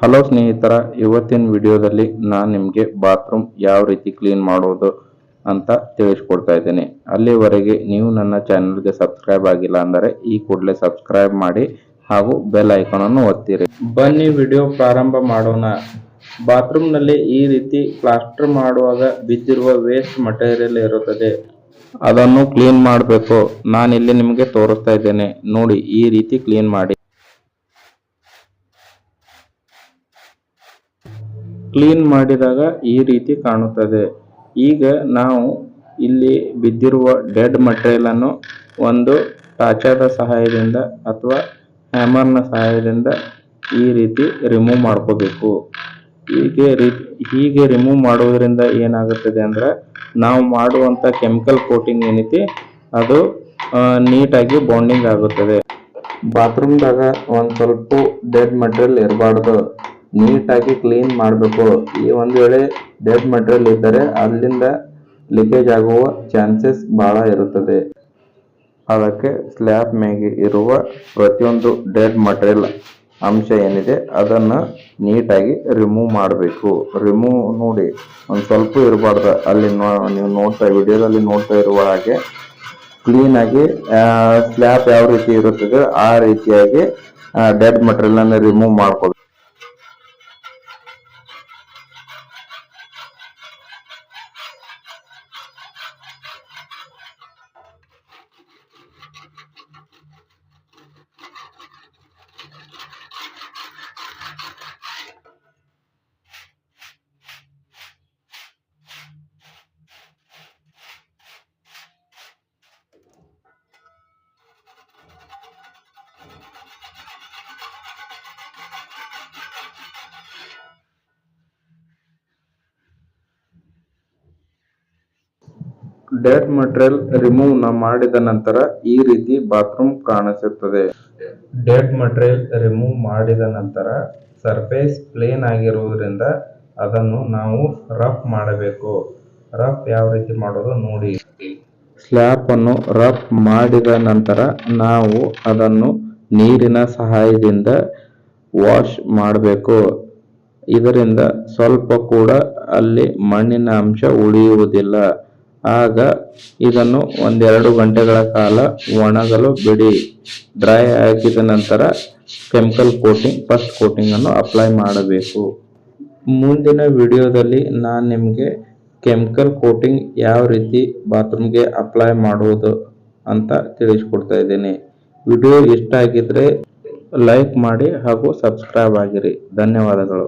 Hello ಸ್ನೇಹಿತರ, ಇವತ್ತಿನ ವಿಡಿಯೋದಲ್ಲಿ ನಾನು ನಿಮಗೆ ಬಾತ್ರೂಮ್ ಯಾವ ರೀತಿ ಕ್ಲೀನ್ ಮಾಡೋದು ಅಂತ ತಿಳಿಸ್ಕೊಡ್ತಾ ಇದ್ದೇನೆ. ಅಲ್ಲಿವರೆಗೆ ನೀವು ನನ್ನ ಚಾನಲ್ಗೆ ಸಬ್ಸ್ಕ್ರೈಬ್ ಆಗಿಲ್ಲ ಅಂದರೆ ಈ ಕೂಡಲೇ ಸಬ್ಸ್ಕ್ರೈಬ್ ಮಾಡಿ ಹಾಗೂ ಬೆಲ್ ಐಕಾನ್ ಅನ್ನು ಒತ್ತಿರಿ. ಬನ್ನಿ ವಿಡಿಯೋ ಪ್ರಾರಂಭ ಮಾಡೋಣ. ಬಾತ್ರೂಮ್ನಲ್ಲಿ ಈ ರೀತಿ ಪ್ಲಾಸ್ಟರ್ ಮಾಡುವಾಗ ಬಿದ್ದಿರುವ ವೇಸ್ಟ್ ಮಟೀರಿಯಲ್ ಇರುತ್ತದೆ, ಅದನ್ನು ಕ್ಲೀನ್ ಮಾಡಬೇಕು. ನಾನಿಲ್ಲಿ ನಿಮಗೆ ತೋರಿಸ್ತಾ ಇದ್ದೇನೆ ನೋಡಿ. ಈ ರೀತಿ ಕ್ಲೀನ್ ಮಾಡಿ. ಕ್ಲೀನ್ ಮಾಡಿದಾಗ ಈ ರೀತಿ ಕಾಣುತ್ತದೆ. ಈಗ ನಾವು ಇಲ್ಲಿ ಬಿದ್ದಿರುವ ಡೆಡ್ ಮಟೀರಿಯಲ್ ಅನ್ನು ಒಂದು ಟಾಚಾದ ಸಹಾಯದಿಂದ ಅಥವಾ ಹ್ಯಾಮರ್ನ ಸಹಾಯದಿಂದ ಈ ರೀತಿ ರಿಮೂವ್ ಮಾಡ್ಕೋಬೇಕು. ಹೀಗೆ ರಿಮೂವ್ ಮಾಡುವುದರಿಂದ ಏನಾಗುತ್ತದೆ ಅಂದ್ರೆ ನಾವು ಮಾಡುವಂತ ಕೆಮಿಕಲ್ ಕೋಟಿಂಗ್ ಏನೈತಿ ಅದು ನೀಟಾಗಿ ಬಾಂಡಿಂಗ್ ಆಗುತ್ತದೆ. ಬಾತ್ರೂಮ್ದಾಗ ಒಂದು ಸ್ವಲ್ಪ ಡೆಡ್ ಮಟೀರಿಯಲ್ ಇರಬಾರ್ದು, ನೀಟಾಗಿ ಕ್ಲೀನ್ ಮಾಡಬೇಕು. ಈ ಒಂದು ವೇಳೆ ಡೆಡ್ ಮಟೀರಿಯಲ್ ಇದ್ದರೆ ಅಲ್ಲಿಂದ ಲೀಕೇಜ್ ಆಗುವ ಚಾನ್ಸಸ್ ಬಹಳ ಇರುತ್ತದೆ. ಅದಕ್ಕೆ ಸ್ಲ್ಯಾಬ್ ಮೇಲೆ ಇರುವ ಪ್ರತಿಯೊಂದು ಡೆಡ್ ಮಟೀರಿಯಲ್ ಅಂಶ ಏನಿದೆ ಅದನ್ನು ನೀಟಾಗಿ ರಿಮೂವ್ ಮಾಡಬೇಕು. ರಿಮೂವ್ ನೋಡಿ ಒಂದು ಸ್ವಲ್ಪ ಇರಬಾರ್ದು. ಅಲ್ಲಿ ನೀವು ವಿಡಿಯೋದಲ್ಲಿ ನೋಡ್ತಾ ಇರುವ ಹಾಗೆ ಕ್ಲೀನಾಗಿ ಸ್ಲ್ಯಾಬ್ ಯಾವ ರೀತಿ ಇರುತ್ತದೆ ಆ ರೀತಿಯಾಗಿ ಡೆಡ್ ಮಟೀರಿಯಲ್ ಅನ್ನು ರಿಮೂವ್ ಮಾಡ್ಕೋಬೇಕು. ಡೆಡ್ ಮಟೀರಿಯಲ್ ರಿಮೂವ್ ಮಾಡಿದ ನಂತರ ಈ ರೀತಿ ಬಾತ್ರೂಮ್ ಕಾಣಿಸುತ್ತದೆ. ಡೆಡ್ ಮಟೀರಿಯಲ್ ರಿಮೂವ್ ಮಾಡಿದ ನಂತರ ಸರ್ಫೇಸ್ ಪ್ಲೇನ್ ಆಗಿರುವುದರಿಂದ ಅದನ್ನು ನಾವು ರಫ್ ಮಾಡಬೇಕು. ರಫ್ ಯಾವ ರೀತಿ ಮಾಡೋದು ನೋಡಿ. ಸ್ಲ್ಯಾಬ್ ಅನ್ನು ರಫ್ ಮಾಡಿದ ನಂತರ ನಾವು ಅದನ್ನು ನೀರಿನ ಸಹಾಯದಿಂದ ವಾಶ್ ಮಾಡಬೇಕು. ಇದರಿಂದ ಸ್ವಲ್ಪ ಕೂಡ ಅಲ್ಲಿ ಮಣ್ಣಿನ ಅಂಶ ಉಳಿಯುವುದಿಲ್ಲ. ಆಗ ಇದನ್ನು 1-2 ಗಂಟೆಗಳ ಕಾಲ ಒಣಗಲು ಬಿಡಿ. ಡ್ರೈ ಆಗಿದ ನಂತರ ಕೆಮಿಕಲ್ ಕೋಟಿಂಗ್ ಫಸ್ಟ್ ಕೋಟಿಂಗ್ ಅನ್ನು ಅಪ್ಲೈ ಮಾಡಬೇಕು. ಮುಂದಿನ ವಿಡಿಯೋದಲ್ಲಿ ನಾನು ನಿಮಗೆ ಕೆಮಿಕಲ್ ಕೋಟಿಂಗ್ ಯಾವ ರೀತಿ ಬಾತ್ರೂಮ್ಗೆ ಅಪ್ಲೈ ಮಾಡುವುದು ಅಂತ ತಿಳಿಸ್ಕೊಡ್ತಾ ಇದ್ದೇನೆ. ವಿಡಿಯೋ ಇಷ್ಟ ಆಗಿದ್ರೆ ಲೈಕ್ ಮಾಡಿ ಹಾಗೂ ಸಬ್ಸ್ಕ್ರೈಬ್ ಆಗಿರಿ. ಧನ್ಯವಾದಗಳು.